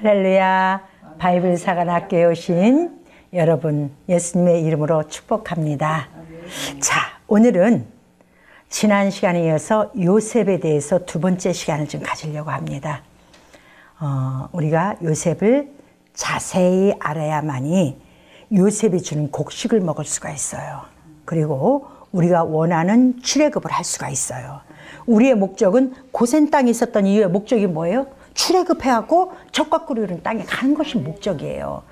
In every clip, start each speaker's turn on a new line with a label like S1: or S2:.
S1: 할렐루야. 바이블 사관학교에 오신 여러분 예수님의 이름으로 축복합니다. 자, 오늘은 지난 시간에 이어서 요셉에 대해서 두 번째 시간을 좀 가지려고 합니다. 우리가 요셉을 자세히 알아야만이 요셉이 주는 곡식을 먹을 수가 있어요. 그리고 우리가 원하는 출애굽을 할 수가 있어요. 우리의 목적은 고센 땅에 있었던 이유의 목적이 뭐예요? 출애굽해갖고 젖과 꿀이 흐르는 땅에 가는 것이 목적이에요.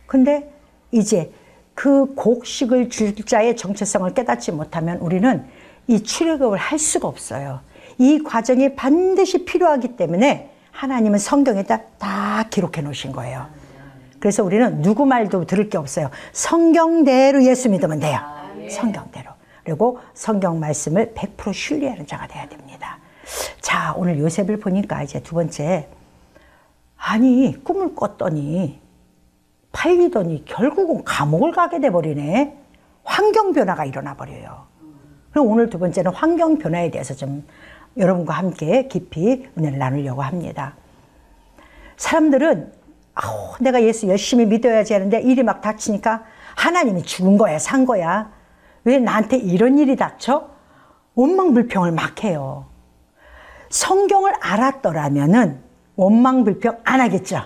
S1: 근데 이제 그 곡식을 줄 자의 정체성을 깨닫지 못하면 우리는 이 출애굽을 할 수가 없어요. 이 과정이 반드시 필요하기 때문에 하나님은 성경에다 다 기록해 놓으신 거예요. 그래서 우리는 누구 말도 들을 게 없어요. 성경대로 예수 믿으면 돼요. 성경대로. 그리고 성경 말씀을 100% 신뢰하는 자가 돼야 됩니다. 자, 오늘 요셉을 보니까 이제 두 번째, 아니 꿈을 꿨더니 팔리더니 결국은 감옥을 가게 돼버리네. 환경 변화가 일어나 버려요. 그리고 오늘 두 번째는 환경 변화에 대해서 좀 여러분과 함께 깊이 은혜를 나누려고 합니다. 사람들은 내가 예수 열심히 믿어야지 하는데 일이 막 닥치니까 하나님이 죽은 거야, 산 거야. 왜 나한테 이런 일이 닥쳐? 원망불평을 막 해요. 성경을 알았더라면은 원망불평 안 하겠죠.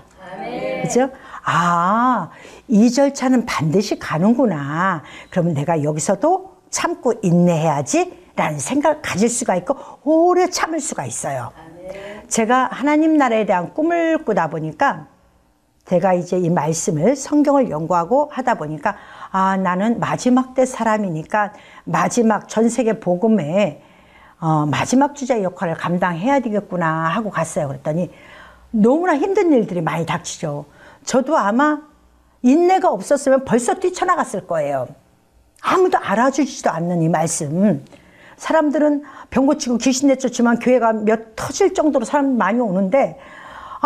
S1: 그죠? 아, 이 절차는 반드시 가는구나. 그러면 내가 여기서도 참고 인내해야지 라는 생각을 가질 수가 있고 오래 참을 수가 있어요. 제가 하나님 나라에 대한 꿈을 꾸다 보니까 제가 이제 이 말씀을 성경을 연구하고 하다 보니까 나는 마지막 때 사람이니까 마지막 전 세계 복음에 마지막 주자의 역할을 감당해야 되겠구나 하고 갔어요. 그랬더니 너무나 힘든 일들이 많이 닥치죠. 저도 아마 인내가 없었으면 벌써 뛰쳐나갔을 거예요. 아무도 알아주지도 않는 이 말씀. 사람들은 병 고치고 귀신 내쫓지만 교회가 몇 터질 정도로 사람 많이 오는데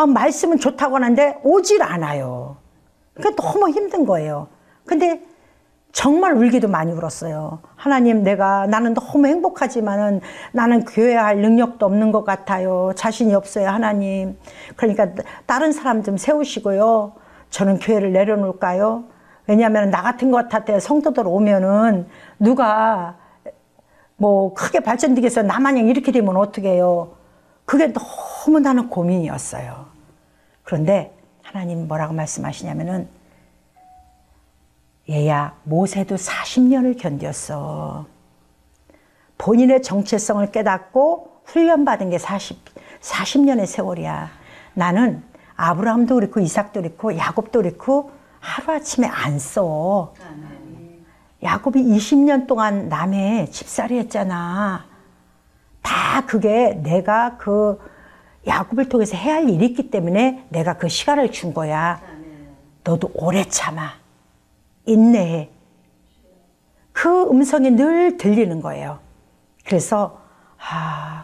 S1: 말씀은 좋다고 하는데 오질 않아요. 그러니까 너무 힘든 거예요. 근데 정말 울기도 많이 울었어요. 하나님, 나는 너무 행복하지만은 나는 교회할 능력도 없는 것 같아요. 자신이 없어요, 하나님. 그러니까 다른 사람 좀 세우시고요. 저는 교회를 내려놓을까요? 왜냐하면 나 같은 것 같아 성도들 오면은 누가 뭐 크게 발전되겠어요. 나마냥 이렇게 되면 어떻게 해요? 그게 너무 나는 고민이었어요. 그런데 하나님 뭐라고 말씀하시냐면은 얘야, 모세도 40년을 견뎠어. 본인의 정체성을 깨닫고 훈련받은 게 40년의 세월이야. 나는 아브라함도 그렇고 이삭도 그렇고 야곱도 그렇고 하루아침에 안 써. 야곱이 20년 동안 남의 집살이 했잖아. 다 그게 내가 그 야곱을 통해서 해야 할 일이 있기 때문에 내가 그 시간을 준 거야. 너도 오래 참아. 인내해. 그 음성이 늘 들리는 거예요. 그래서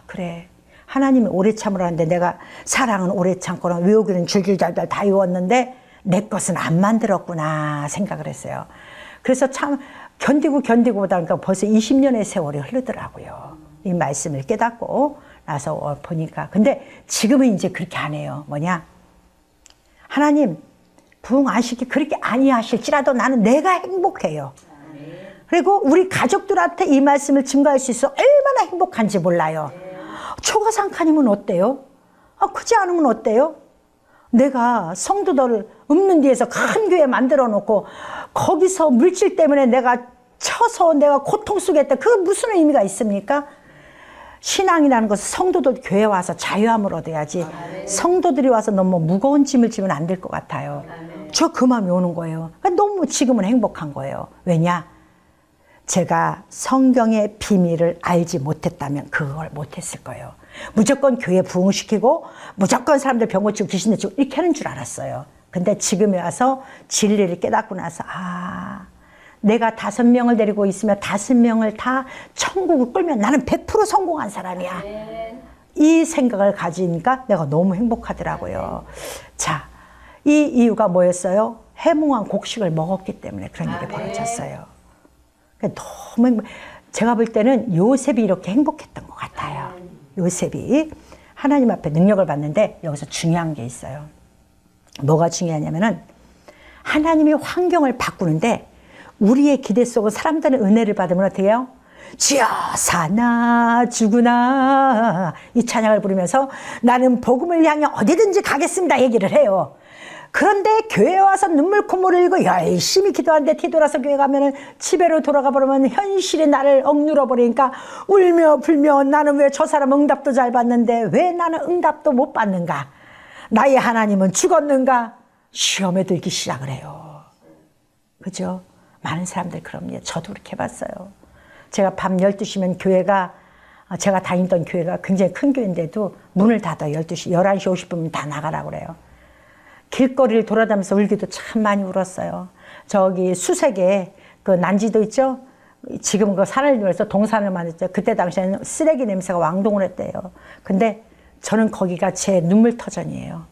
S1: 그래. 하나님이 오래 참으라는데 내가 사랑은 오래 참거나 외우기는 줄줄달달 다 외웠는데 내 것은 안 만들었구나 생각을 했어요. 그래서 참 견디고 보다 보니까 벌써 20년의 세월이 흐르더라고요. 이 말씀을 깨닫고 나서 보니까. 근데 지금은 이제 그렇게 안 해요. 뭐냐? 하나님 부흥하시기 그렇게 아니하실지라도 나는 내가 행복해요. 그리고 우리 가족들한테 이 말씀을 증거할 수 있어 얼마나 행복한지 몰라요. 초가상카님은 어때요? 크지 않으면 어때요? 내가 성도들 없는 데에서 큰 교회 만들어 놓고 거기서 물질 때문에 내가 쳐서 내가 고통 속에 있다. 그게 무슨 의미가 있습니까? 신앙이라는 것은 성도들 교회 와서 자유함을 얻어야지. 성도들이 와서 너무 무거운 짐을 지면 안 될 것 같아요. 저 그 마음이 오는 거예요. 너무 지금은 행복한 거예요. 왜냐? 제가 성경의 비밀을 알지 못했다면 그걸 못했을 거예요. 무조건 교회 부흥시키고 무조건 사람들 병 고치고 귀신 내쫓고 이렇게 하는 줄 알았어요. 근데 지금에 와서 진리를 깨닫고 나서 내가 5명을 데리고 있으면 5명을 다 천국을 끌면 나는 100% 성공한 사람이야. 이 생각을 가지니까 내가 너무 행복하더라고요. 자, 이 이유가 뭐였어요? 해몽한 곡식을 먹었기 때문에 그런 일이 벌어졌어요. 너무 제가 볼 때는 요셉이 이렇게 행복했던 것 같아요. 요셉이 하나님 앞에 능력을 받는데 여기서 중요한 게 있어요. 뭐가 중요하냐면은 하나님이 환경을 바꾸는데 우리의 기대 속에 사람들의 은혜를 받으면 어떻게 해요? 주여 사나 죽으나 이 찬양을 부르면서 나는 복음을 향해 어디든지 가겠습니다 얘기를 해요. 그런데 교회에 와서 눈물 콧물을 흘리고 열심히 기도하는데 뒤돌아서 교회 가면은 집에로 돌아가 버리면 현실이 나를 억눌러 버리니까 울며 불며 나는 왜 저 사람 응답도 잘 받는데 왜 나는 응답도 못 받는가? 나의 하나님은 죽었는가? 시험에 들기 시작을 해요. 그죠? 많은 사람들 그럽니다. 저도 그렇게 해봤어요. 제가 밤 12시면 교회가 제가 다니던 교회가 굉장히 큰 교회인데도 문을 닫아 12시, 11시 50분이면 다 나가라고 그래요. 길거리를 돌아다니면서 울기도 참 많이 울었어요. 저기 수색에 그 난지도 있죠? 지금 그 산을 내려서 동산을 만들었죠. 그때 당시에는 쓰레기 냄새가 왕동을 했대요. 근데 저는 거기가 제 눈물 터전이에요.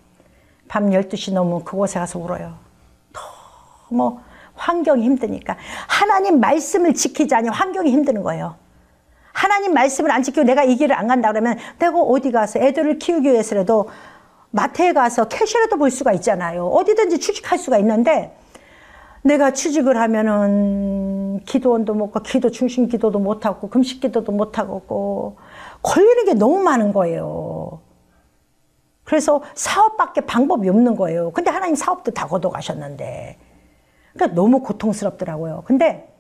S1: 밤 12시 넘으면 그곳에 가서 울어요. 너무 환경이 힘드니까. 하나님 말씀을 지키자니 환경이 힘드는 거예요. 하나님 말씀을 안 지키고 내가 이 길을 안 간다 그러면 내가 어디 가서 애들을 키우기 위해서라도 마트에 가서 캐시라도 볼 수가 있잖아요. 어디든지 취직할 수가 있는데 내가 취직을 하면은 기도원도 못 가고 기도 중심 기도도 못 하고 금식 기도도 못 하고 걸리는 게 너무 많은 거예요. 그래서 사업밖에 방법이 없는 거예요. 근데 하나님 사업도 다 걷어가셨는데 그러니까 너무 고통스럽더라고요. 근데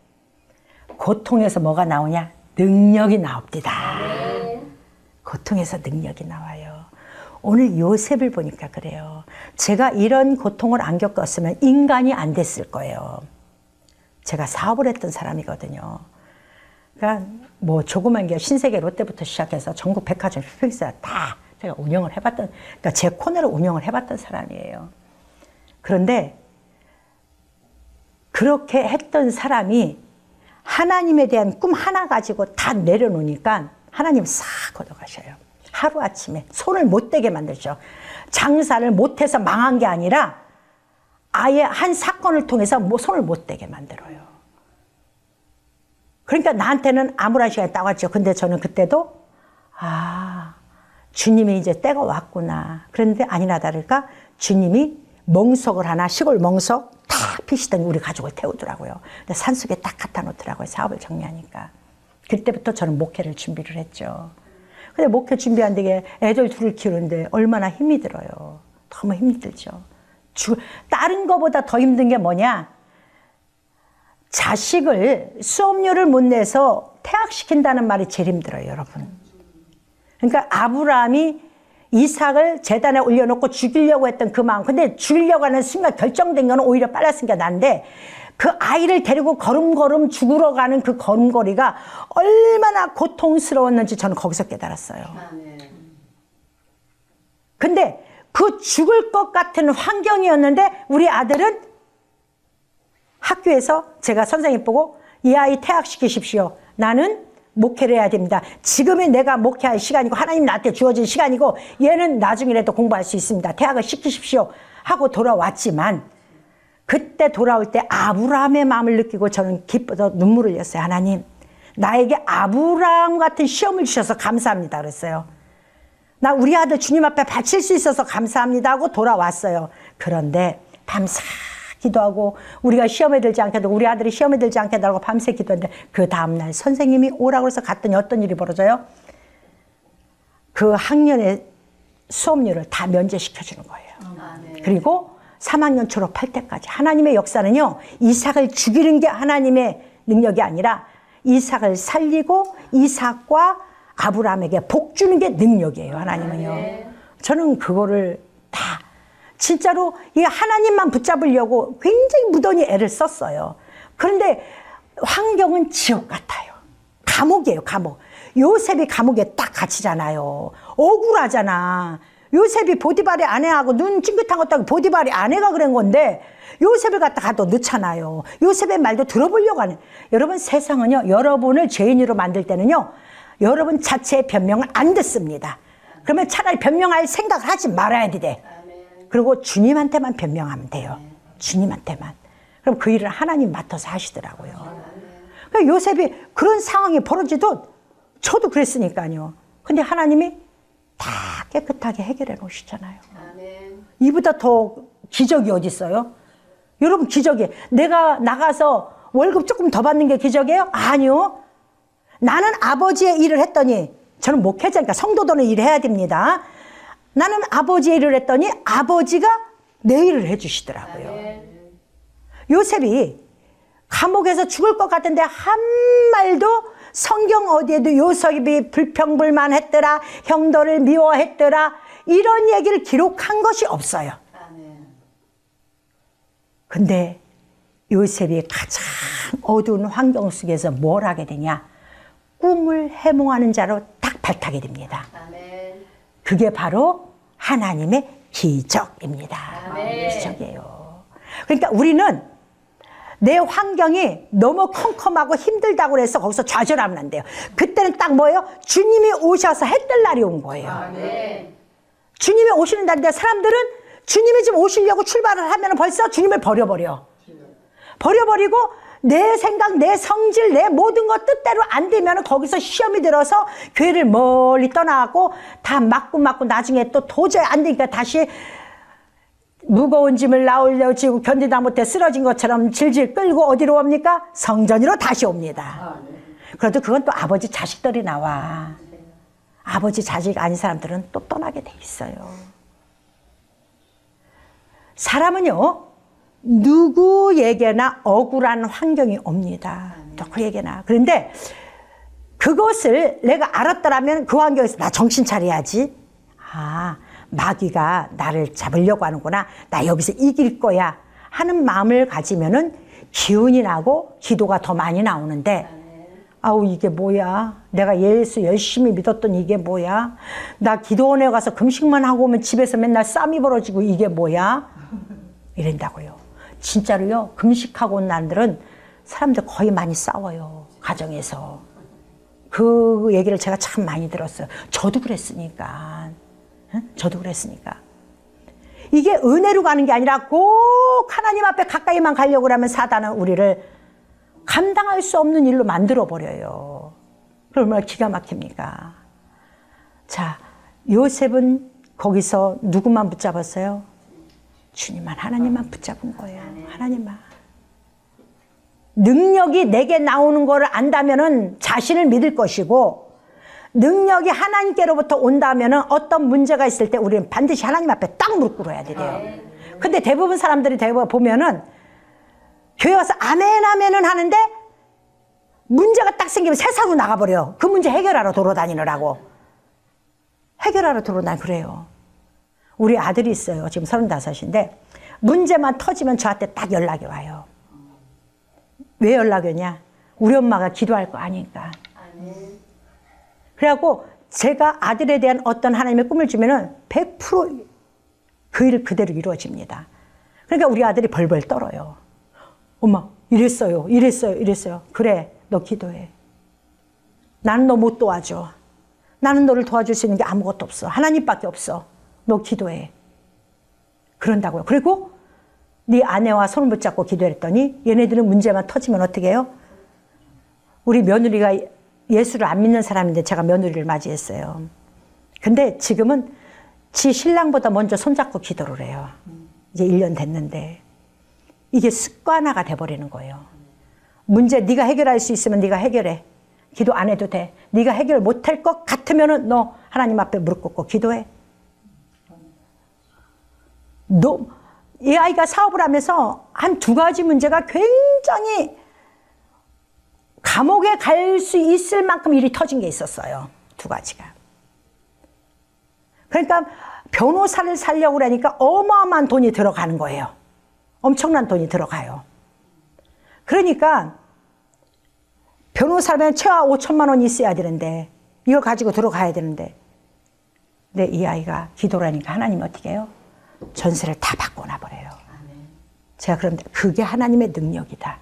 S1: 고통에서 뭐가 나오냐? 능력이 나옵니다. 고통에서 능력이 나와요. 오늘 요셉을 보니까 그래요. 제가 이런 고통을 안 겪었으면 인간이 안 됐을 거예요. 제가 사업을 했던 사람이거든요. 그러니까 뭐 조그만 게 신세계 롯데부터 시작해서 전국 백화점 쇼핑센터 다 제가 운영을 해봤던, 그러니까 제 코너를 운영을 해봤던 사람이에요. 그런데 그렇게 했던 사람이 하나님에 대한 꿈 하나 가지고 다 내려놓으니까 하나님 싹 걷어가셔요. 하루아침에 손을 못 대게 만들죠. 장사를 못해서 망한 게 아니라 아예 한 사건을 통해서 손을 못 대게 만들어요. 그러니까 나한테는 암울한 시간이 딱 왔죠. 근데 저는 그때도 주님이 이제 때가 왔구나. 그런데 아니나 다를까 주님이 멍석을 하나 시골 멍석 탁 피시더니 우리 가족을 태우더라고요. 근데 산속에 딱 갖다 놓더라고요. 사업을 정리하니까. 그때부터 저는 목회를 준비를 했죠. 근데 목회 준비한 데에 애들 둘을 키우는데 얼마나 힘이 들어요. 너무 힘들죠. 다른 거보다 더 힘든 게 뭐냐? 자식을 수업료를 못 내서 퇴학시킨다는 말이 제일 힘들어요, 여러분. 그러니까 아브라함이 이삭을 제단에 올려놓고 죽이려고 했던 그 마음. 근데 죽이려고 하는 순간 결정된 거는 오히려 빨랐으니까 난데 그 아이를 데리고 걸음걸음 죽으러 가는 그 걸음걸이가 얼마나 고통스러웠는지 저는 거기서 깨달았어요. 근데 그 죽을 것 같은 환경이었는데 우리 아들은 학교에서 제가 선생님 보고 이 아이 퇴학시키십시오. 나는 목회를 해야 됩니다. 지금이 내가 목회할 시간이고 하나님 나한테 주어진 시간이고 얘는 나중이라도 공부할 수 있습니다. 퇴학을 시키십시오 하고 돌아왔지만 그때 돌아올 때 아브라함의 마음을 느끼고 저는 기뻐서 눈물을 흘렸어요. 하나님, 나에게 아브라함 같은 시험을 주셔서 감사합니다 그랬어요. 나 우리 아들 주님 앞에 바칠 수 있어서 감사합니다 하고 돌아왔어요. 그런데 밤새 기도하고 우리가 시험에 들지 않게 하고 우리 아들이 시험에 들지 않게 하고 밤새 기도했는데 그 다음날 선생님이 오라고 해서 갔더니 어떤 일이 벌어져요? 그 학년의 수업료를 다 면제시켜주는 거예요. 그리고 3학년 졸업할 때까지. 하나님의 역사는요, 이삭을 죽이는 게 하나님의 능력이 아니라 이삭을 살리고 이삭과 아브라함에게 복 주는 게 능력이에요, 하나님은요. 저는 그거를 다 진짜로 이 하나님만 붙잡으려고 굉장히 무던히 애를 썼어요. 그런데 환경은 지옥 같아요. 감옥이에요, 감옥. 요셉이 감옥에 딱 갇히잖아요. 억울하잖아. 요셉이 보디발의 아내하고 눈 찡긋한 것도 보디발의 아내가 그런 건데 요셉을 갖다가 또 넣잖아요. 요셉의 말도 들어보려고 하는. 여러분, 세상은요, 여러분을 죄인으로 만들 때는요, 여러분 자체의 변명을 안 듣습니다. 그러면 차라리 변명할 생각을 하지 말아야 돼. 그리고 주님한테만 변명하면 돼요. 주님한테만. 그럼 그 일을 하나님 맡아서 하시더라고요. 그러니까 요셉이 그런 상황이 벌어지도 저도 그랬으니까요. 근데 하나님이 다 깨끗하게 해결해 놓으시잖아요. 이보다 더 기적이 어디 있어요? 여러분, 기적이 내가 나가서 월급 조금 더 받는 게 기적이에요? 아니요. 나는 아버지의 일을 했더니, 저는 목회자니까 성도들은 일해야 됩니다. 나는 아버지의 일을 했더니 아버지가 내 일을 해주시더라고요. 요셉이 감옥에서 죽을 것 같은데 한 말도 성경 어디에도 요셉이 불평불만했더라, 형들을 미워했더라, 이런 얘기를 기록한 것이 없어요. 근데 요셉이 가장 어두운 환경 속에서 뭘 하게 되냐? 꿈을 해몽하는 자로 딱 발탁이 됩니다. 그게 바로 하나님의 기적입니다. 기적이에요. 그러니까 우리는 내 환경이 너무 컴컴하고 힘들다고 해서 거기서 좌절하면 안 돼요. 그때는 딱 뭐예요? 주님이 오셔서 해 뜰 날이 온 거예요. 주님이 오시는 날인데 사람들은 주님이 지금 오시려고 출발을 하면 벌써 주님을 버려버려. 버려버리고 내 생각, 내 성질, 내 모든 것 뜻대로 안 되면 거기서 시험이 들어서 교회를 멀리 떠나고 다 맞고 나중에 또 도저히 안 되니까 다시 무거운 짐을 나올려 지고 견디다 못해 쓰러진 것처럼 질질 끌고 어디로 옵니까? 성전으로 다시 옵니다. 그래도 그건 또 아버지 자식들이 나와. 아버지 자식 아닌 사람들은 또 떠나게 돼 있어요. 사람은요, 누구에게나 억울한 환경이 옵니다. 누구에게나. 그런데 그것을 내가 알았더라면 그 환경에서 나 정신 차려야지. 아, 마귀가 나를 잡으려고 하는구나. 나 여기서 이길 거야 하는 마음을 가지면은 기운이 나고 기도가 더 많이 나오는데, 아우 이게 뭐야, 내가 예수 열심히 믿었더니 이게 뭐야, 나 기도원에 가서 금식만 하고 오면 집에서 맨날 싸움이 벌어지고 이게 뭐야, 이런다고요. 진짜로요, 금식하고 온 날들은 사람들 거의 많이 싸워요. 가정에서. 그 얘기를 제가 참 많이 들었어요. 저도 그랬으니까. 저도 그랬으니까. 이게 은혜로 가는 게 아니라 꼭 하나님 앞에 가까이만 가려고 하면 사단은 우리를 감당할 수 없는 일로 만들어버려요. 그럼 얼마나 기가 막힙니까? 자, 요셉은 거기서 누구만 붙잡았어요? 주님만, 하나님만 붙잡은 거예요. 하나님만. 능력이 내게 나오는 거를 안다면은 자신을 믿을 것이고, 능력이 하나님께로부터 온다면은 어떤 문제가 있을 때 우리는 반드시 하나님 앞에 딱 무릎 꿇어야 돼요. 근데 대부분 사람들이 보면은 교회 와서 아멘 아멘은 하는데 문제가 딱 생기면 세상으로 나가버려. 그 문제 해결하러 돌아다니느라고. 해결하러 돌아다니 그래요. 우리 아들이 있어요. 지금 35인데 문제만 터지면 저한테 딱 연락이 와요. 왜 연락이 오냐? 우리 엄마가 기도할 거 아니까. 그래갖고 제가 아들에 대한 어떤 하나님의 꿈을 주면은 100% 그 일 그대로 이루어집니다. 그러니까 우리 아들이 벌벌 떨어요. 엄마 이랬어요, 이랬어요, 이랬어요. 그래, 너 기도해. 나는 너 못 도와줘. 나는 너를 도와줄 수 있는 게 아무것도 없어. 하나님밖에 없어. 너 기도해. 그런다고요. 그리고 네 아내와 손을 붙잡고 기도했더니 얘네들은 문제만 터지면 어떻게 해요? 우리 며느리가 예수를 안 믿는 사람인데 제가 며느리를 맞이했어요. 근데 지금은 지 신랑보다 먼저 손잡고 기도를 해요. 이제 1년 됐는데 이게 습관화가 돼버리는 거예요. 문제 네가 해결할 수 있으면 네가 해결해. 기도 안 해도 돼. 네가 해결 못할 것 같으면은 너 하나님 앞에 무릎 꿇고 기도해. 이 아이가 사업을 하면서 한 2가지 문제가 굉장히 감옥에 갈 수 있을 만큼 일이 터진 게 있었어요. 2가지가. 그러니까 변호사를 살려고 그러니까 어마어마한 돈이 들어가는 거예요. 엄청난 돈이 들어가요. 그러니까 변호사라면 최하 5천만 원이 있어야 되는데 이걸 가지고 들어가야 되는데, 근데 이 아이가 기도를 하니까 하나님이 어떻게 해요? 전세를 다 바꿔놔버려요. 제가 그런데 그게 하나님의 능력이다.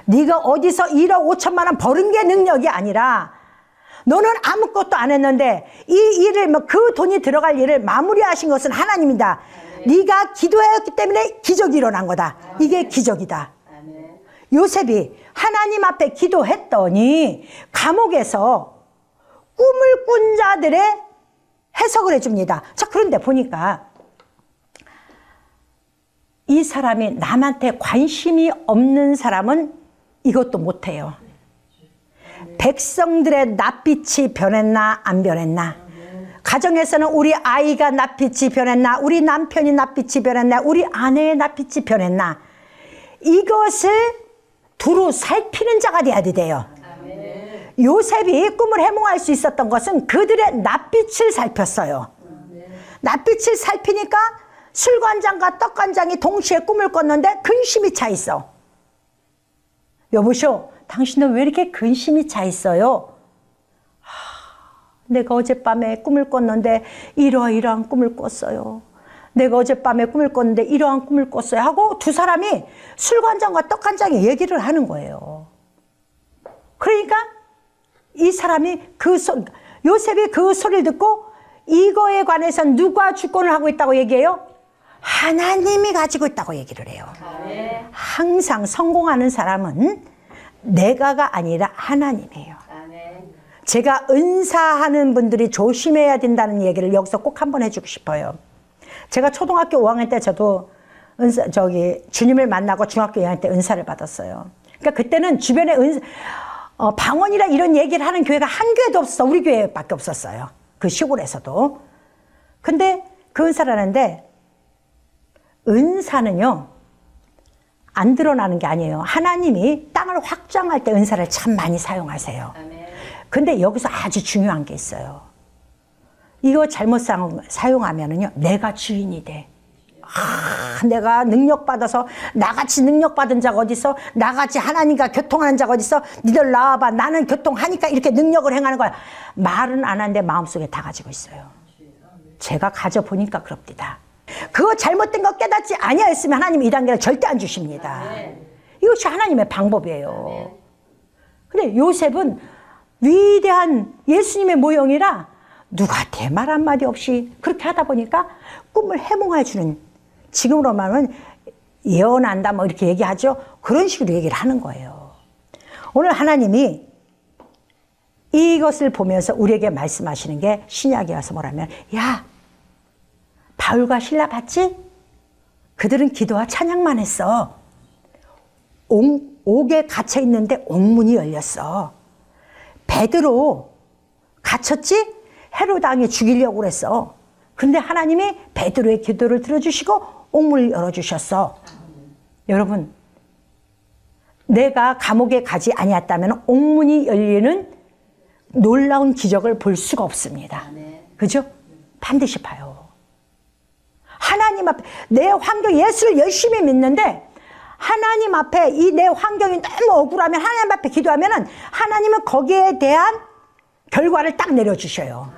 S1: 네가 어디서 1억 5천만 원 버는 게 능력이 아니라 너는 아무것도 안 했는데 이 일을 그 돈이 들어갈 일을 마무리하신 것은 하나님이다. 네가 기도했기 때문에 기적이 일어난 거다. 이게 기적이다. 요셉이 하나님 앞에 기도했더니 감옥에서 꿈을 꾼 자들의 해석을 해줍니다. 자, 그런데 보니까 이 사람이 남한테 관심이 없는 사람은 이것도 못해요. 백성들의 낯빛이 변했나 안 변했나? 가정에서는 우리 아이가 낯빛이 변했나? 우리 남편이 낯빛이 변했나? 우리 아내의 낯빛이 변했나? 이것을 두루 살피는 자가 돼야 돼요. 요셉이 꿈을 해몽할 수 있었던 것은 그들의 낯빛을 살폈어요. 낯빛을 살피니까 술관장과 떡관장이 동시에 꿈을 꿨는데 근심이 차 있어. 여보쇼, 당신은 왜 이렇게 근심이 차 있어요? 내가 어젯밤에 꿈을 꿨는데 이러이러한 꿈을 꿨어요. 내가 어젯밤에 꿈을 꿨는데 이러한 꿈을 꿨어요 하고 두 사람이 술관장과 떡관장이 얘기를 하는 거예요. 그러니까 이 사람이 요셉이 그 소리를 듣고 이거에 관해서 누가 주권을 하고 있다고 얘기해요? 하나님이 가지고 있다고 얘기를 해요. 항상 성공하는 사람은 내가가 아니라 하나님이에요. 제가 은사하는 분들이 조심해야 된다는 얘기를 여기서 꼭 한번 해주고 싶어요. 제가 초등학교 5학년 때 저도 주님을 만나고 중학교 2학년 때 은사를 받았어요. 그러니까 그때는 주변에 방언이라 이런 얘기를 하는 교회가 한 교회도 없었어. 우리 교회밖에 없었어요. 그 시골에서도. 근데 그 은사를 하는데 은사는요 안 드러나는 게 아니에요. 하나님이 땅을 확장할 때 은사를 참 많이 사용하세요. 근데 여기서 아주 중요한 게 있어요. 이거 잘못 사용하면은요 내가 주인이 돼. 내가 능력받아서 나같이 능력받은 자가 어딨어? 나같이 하나님과 교통하는 자가 어딨어? 니들 나와봐. 나는 교통하니까 이렇게 능력을 행하는 거야. 말은 안 하는데 마음속에 다 가지고 있어요. 제가 가져보니까 그럽니다. 그거 잘못된 거 깨닫지 아니하였으면 하나님이 이 단계를 절대 안 주십니다. 이것이 하나님의 방법이에요. 근데 요셉은 위대한 예수님의 모형이라 누구한테 말 한마디 없이 그렇게 하다 보니까 꿈을 해몽해주는, 지금으로 말하면 예언한다 뭐 이렇게 얘기하죠. 그런 식으로 얘기를 하는 거예요. 오늘 하나님이 이것을 보면서 우리에게 말씀하시는 게 신약에 와서 뭐라면, 야 바울과 실라 봤지? 그들은 기도와 찬양만 했어. 옥에 갇혀 있는데 옥문이 열렸어. 베드로 갇혔지? 헤로당이 죽이려고 그랬어. 근데 하나님이 베드로의 기도를 들어주시고 옥문을 열어주셨어. 여러분, 내가 감옥에 가지 아니었다면 옥문이 열리는 놀라운 기적을 볼 수가 없습니다. 그죠? 반드시 봐요. 하나님 앞에 내 환경, 예수를 열심히 믿는데 하나님 앞에 이 내 환경이 너무 억울하면 하나님 앞에 기도하면은 하나님은 거기에 대한 결과를 딱 내려주셔요.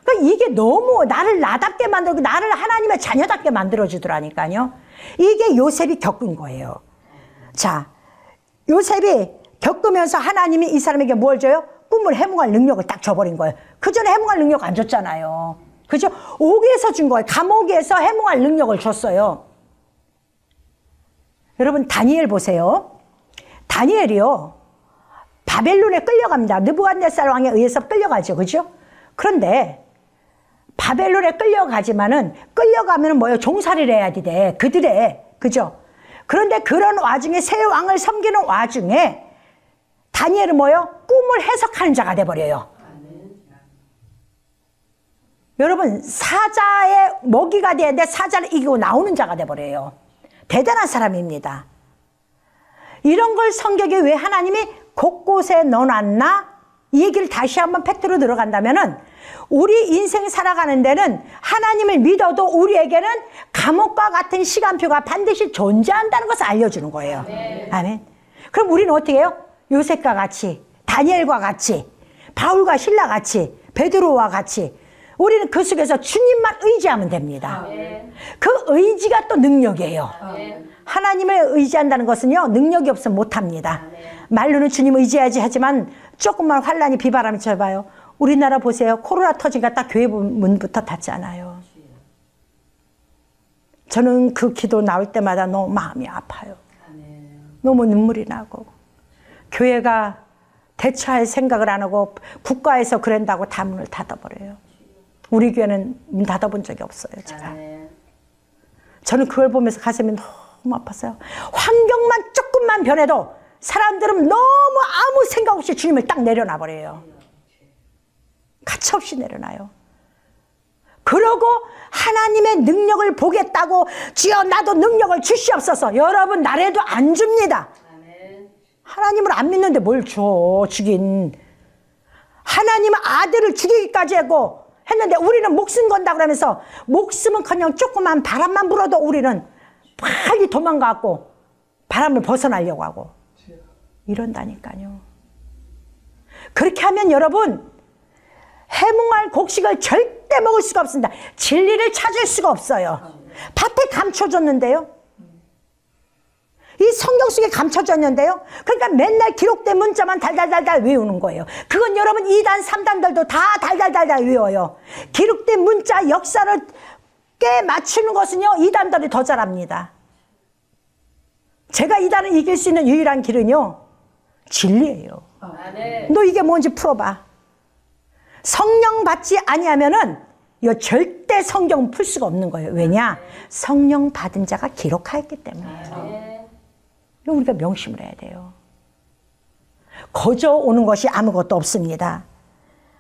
S1: 그러니까 이게 너무 나를 나답게 만들고 나를 하나님의 자녀답게 만들어주더라니까요. 이게 요셉이 겪은 거예요. 자, 요셉이 겪으면서 하나님이 이 사람에게 뭘 줘요? 꿈을 해몽할 능력을 딱 줘버린 거예요. 그 전에 해몽할 능력 안 줬잖아요. 그죠? 옥에서 준 거예요. 감옥에서 해몽할 능력을 줬어요. 여러분, 다니엘 보세요. 다니엘이요, 바벨론에 끌려갑니다. 느부갓네살 왕에 의해서 끌려가죠. 그죠? 그런데 바벨론에 끌려가지만은 끌려가면 뭐예요? 종살이를 해야 돼. 그들의, 그죠? 그런데 그런 와중에 새 왕을 섬기는 와중에 다니엘은 뭐예요? 꿈을 해석하는 자가 돼버려요. 여러분, 사자의 먹이가 돼야 돼. 사자를 이기고 나오는 자가 돼버려요. 대단한 사람입니다. 이런 걸 성경에 왜 하나님이 곳곳에 넣어놨나? 이 얘기를 다시 한번 팩트로 들어간다면은 우리 인생 살아가는 데는 하나님을 믿어도 우리에게는 감옥과 같은 시간표가 반드시 존재한다는 것을 알려주는 거예요. 아멘. 그럼 우리는 어떻게 해요? 요셉과 같이, 다니엘과 같이, 바울과 실라 같이, 베드로와 같이 우리는 그 속에서 주님만 의지하면 됩니다. 그 의지가 또 능력이에요. 하나님을 의지한다는 것은요, 능력이 없으면 못합니다. 말로는 주님 의지해야지 하지만 조금만 환란이 비바람이 쳐봐요. 우리나라 보세요. 코로나 터지니까 딱 교회 문부터 닫잖아요. 저는 그 기도 나올 때마다 너무 마음이 아파요. 너무 눈물이 나고, 교회가 대처할 생각을 안 하고 국가에서 그런다고 다 문을 닫아버려요. 우리 교회는 문 닫아본 적이 없어요. 제가 저는 그걸 보면서 가슴이 너무 아팠어요. 환경만 조금만 변해도 사람들은 너무 아무 생각 없이 주님을 딱 내려놔 버려요. 가차없이 내려놔요. 그러고 하나님의 능력을 보겠다고 주여 나도 능력을 주시옵소서. 여러분 나래도 안 줍니다. 하나님을 안 믿는데 뭘 줘. 주긴. 하나님은 아들을 죽이기까지 하고 했는데 우리는 목숨 건다 그러면서 목숨은커녕 조그만 바람만 불어도 우리는 빨리 도망가고 바람을 벗어나려고 하고 이런다니까요. 그렇게 하면 여러분 해몽할 곡식을 절대 먹을 수가 없습니다. 진리를 찾을 수가 없어요. 밭에 감춰졌는데요. 이 성경 속에 감춰졌는데요. 그러니까 맨날 기록된 문자만 달달달달 외우는 거예요. 그건 여러분 2단 3단들도 다 달달달달 외워요. 기록된 문자 역사를 깨 맞추는 것은요 2단들이 더 잘합니다. 제가 2단을 이길 수 있는 유일한 길은요 진리예요. 너 이게 뭔지 풀어봐. 성령 받지 아니하면은 이거 절대 성경 풀 수가 없는 거예요. 왜냐? 성령 받은 자가 기록하였기 때문에. 이거 우리가 명심을 해야 돼요. 거저 오는 것이 아무것도 없습니다.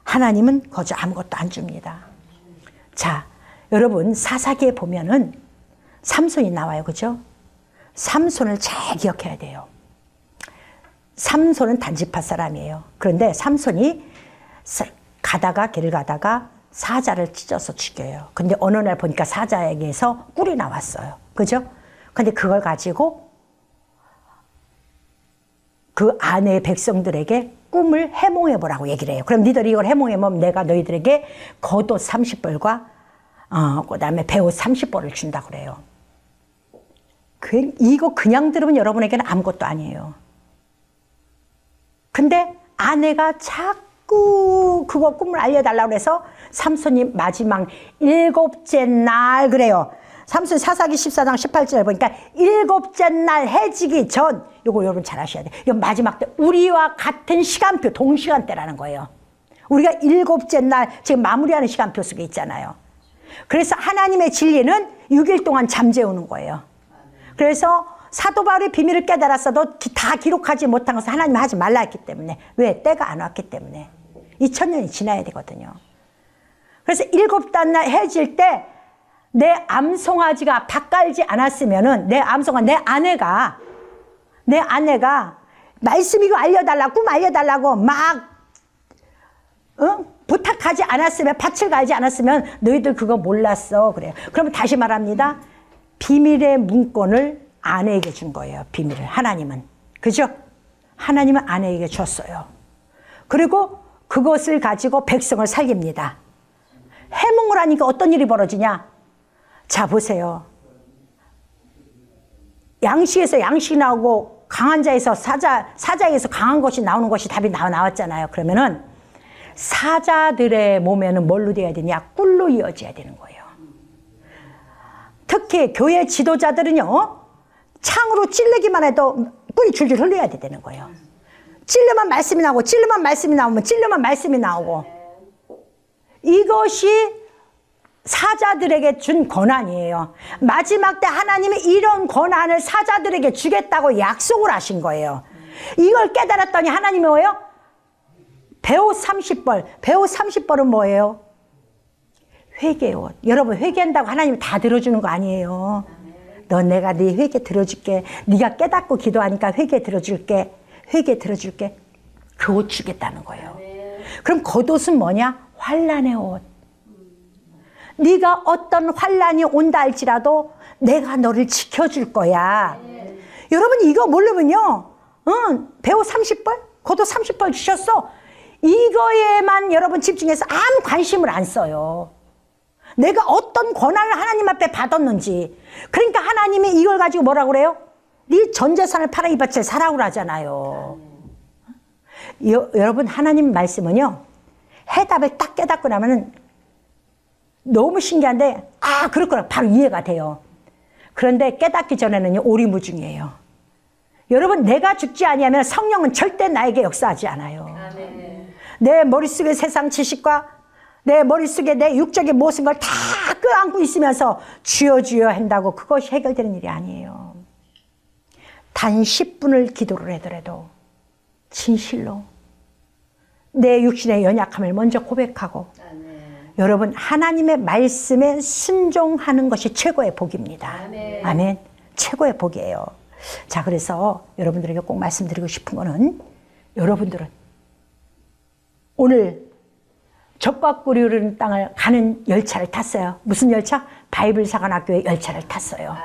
S1: 하나님은 거저 아무것도 안 줍니다. 자, 여러분 사사기에 보면은 삼손이 나와요. 그죠? 삼손을 잘 기억해야 돼요. 삼손은 단지파 사람이에요. 그런데 삼손이 가다가 길을 가다가 사자를 찢어서 죽여요. 근데 어느 날 보니까 사자에게서 꿀이 나왔어요. 그죠? 근데 그걸 가지고 그 아내의 백성들에게 꿈을 해몽해 보라고 얘기를 해요. 그럼 니들이 이걸 해몽해 보면 내가 너희들에게 겉옷 30벌과 그다음에 배옷 30벌을 준다 그래요. 이거 그냥 들으면 여러분에게는 아무것도 아니에요. 근데 아내가 자꾸 그거 꿈을 알려달라고 해서 삼손이 마지막 7째 날 그래요. 삼손 사사기 14장 18절 보니까 7째 날 해지기 전, 요거 여러분 잘 아셔야 돼요. 이거 마지막 때 우리와 같은 시간표, 동시간대라는 거예요. 우리가 7째 날 지금 마무리하는 시간표 속에 있잖아요. 그래서 하나님의 진리는 6일 동안 잠재우는 거예요. 그래서 사도 바울의 비밀을 깨달았어도 다 기록하지 못한 것은 하나님이 하지 말라 했기 때문에. 왜? 때가 안 왔기 때문에. 2000년이 지나야 되거든요. 그래서 7단 날 해질 때 내 암송아지가 밥 깔지 않았으면은 내 아내가 말씀 이거 알려달라고 꿈 알려달라고 막 부탁하지 않았으면 밭을 갈지 않았으면 너희들 그거 몰랐어 그래요. 그러면 다시 말합니다. 비밀의 문건을 아내에게 준 거예요. 비밀을 하나님은. 그죠? 하나님은 아내에게 줬어요. 그리고 그것을 가지고 백성을 살립니다. 해몽을 하니까 어떤 일이 벌어지냐? 자 보세요. 양식에서 양식이 나오고 강한 자에서 사자에서 강한 것이 나오는 것이 답이 나왔잖아요. 그러면은 사자들의 몸에는 뭘로 돼야 되냐? 꿀로 이어져야 되는 거예요. 특히 교회 지도자들은요. 창으로 찔르기만 해도 꿀이 줄줄 흘러야 되는 거예요. 찔르면 말씀이 나오고 찔르면 말씀이 나오면 찔르면 말씀이 나오고 이것이 사자들에게 준 권한이에요. 마지막 때 하나님이 이런 권한을 사자들에게 주겠다고 약속을 하신 거예요. 이걸 깨달았더니 하나님이 뭐예요? 배옷 30벌. 배옷 30벌은 뭐예요? 회개옷. 여러분 회개한다고 하나님이 다 들어주는 거 아니에요. 너 내가 네 회개 들어줄게. 네가 깨닫고 기도하니까 회개 들어줄게. 회개 들어줄게. 그 옷 주겠다는 거예요. 그럼 겉옷은 뭐냐? 환난의 옷. 네가 어떤 환난이 온다 할지라도 내가 너를 지켜줄 거야. 여러분 이거 모르면요. 배옷 30벌? 겉옷 30벌 주셨어. 이거에만 여러분 집중해서 아무 관심을 안 써요. 내가 어떤 권한을 하나님 앞에 받았는지. 그러니까 하나님이 이걸 가지고 뭐라고 그래요? 네 전 재산을 팔아 이 밭을 사라고 하잖아요. 여러분 하나님 말씀은요. 해답을 딱 깨닫고 나면은 너무 신기한데 그렇구나 바로 이해가 돼요. 그런데 깨닫기 전에는 오리무중이에요. 여러분 내가 죽지 아니하면 성령은 절대 나에게 역사하지 않아요. 내 머릿속의 세상 지식과 내 머릿속에 내 육적인 모든 걸 다 껴안고 있으면서 주여 주여 한다고 그것이 해결되는 일이 아니에요. 단 10분을 기도를 하더라도 진실로 내 육신의 연약함을 먼저 고백하고 여러분 하나님의 말씀에 순종하는 것이 최고의 복입니다. 아멘. 최고의 복이에요. 자, 그래서 여러분들에게 꼭 말씀드리고 싶은 거는 여러분들은 오늘 적과 꿀이 흐르는 땅을 가는 열차를 탔어요. 무슨 열차? 바이블 사관학교의 열차를 탔어요.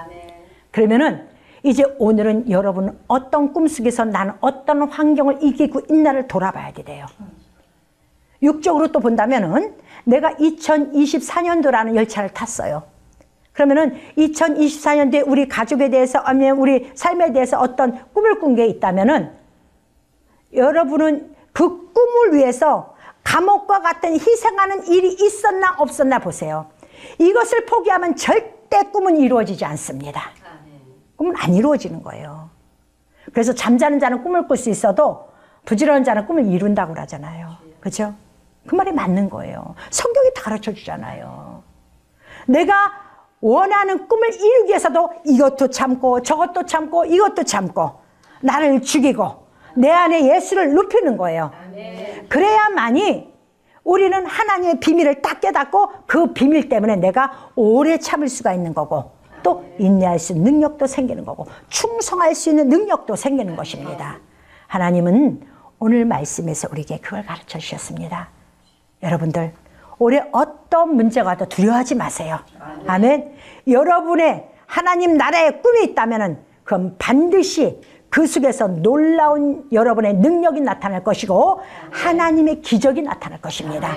S1: 그러면은 이제 오늘은 여러분은 어떤 꿈속에서 나는 어떤 환경을 이기고 있나를 돌아봐야 돼요. 육적으로 또 본다면은 내가 2024년도라는 열차를 탔어요. 그러면은 2024년도에 우리 가족에 대해서 아니면 우리 삶에 대해서 어떤 꿈을 꾼 게 있다면은 여러분은 그 꿈을 위해서 감옥과 같은 희생하는 일이 있었나 없었나 보세요. 이것을 포기하면 절대 꿈은 이루어지지 않습니다. 꿈은 안 이루어지는 거예요. 그래서 잠자는 자는 꿈을 꿀 수 있어도 부지런한 자는 꿈을 이룬다고 그러잖아요. 그렇죠? 그 말이 맞는 거예요. 성경이 다 가르쳐 주잖아요. 내가 원하는 꿈을 이루기 위해서도 이것도 참고 저것도 참고 이것도 참고 나를 죽이고 내 안에 예수를 높이는 거예요. 그래야만이 우리는 하나님의 비밀을 딱 깨닫고 그 비밀 때문에 내가 오래 참을 수가 있는 거고 또 인내할 수 있는 능력도 생기는 거고 충성할 수 있는 능력도 생기는 것입니다. 하나님은 오늘 말씀에서 우리에게 그걸 가르쳐 주셨습니다. 여러분들 올해 어떤 문제가 와도 두려워하지 마세요. 아멘. 여러분의 하나님 나라의 꿈이 있다면 그럼 반드시 그 속에서 놀라운 여러분의 능력이 나타날 것이고 하나님의 기적이 나타날 것입니다.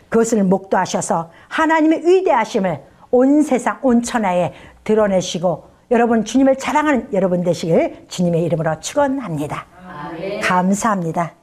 S1: 그것을 목도하셔서 하나님의 위대하심을 온 세상 온 천하에 드러내시고 여러분 주님을 자랑하는 여러분 되시길 주님의 이름으로 축원합니다. 감사합니다.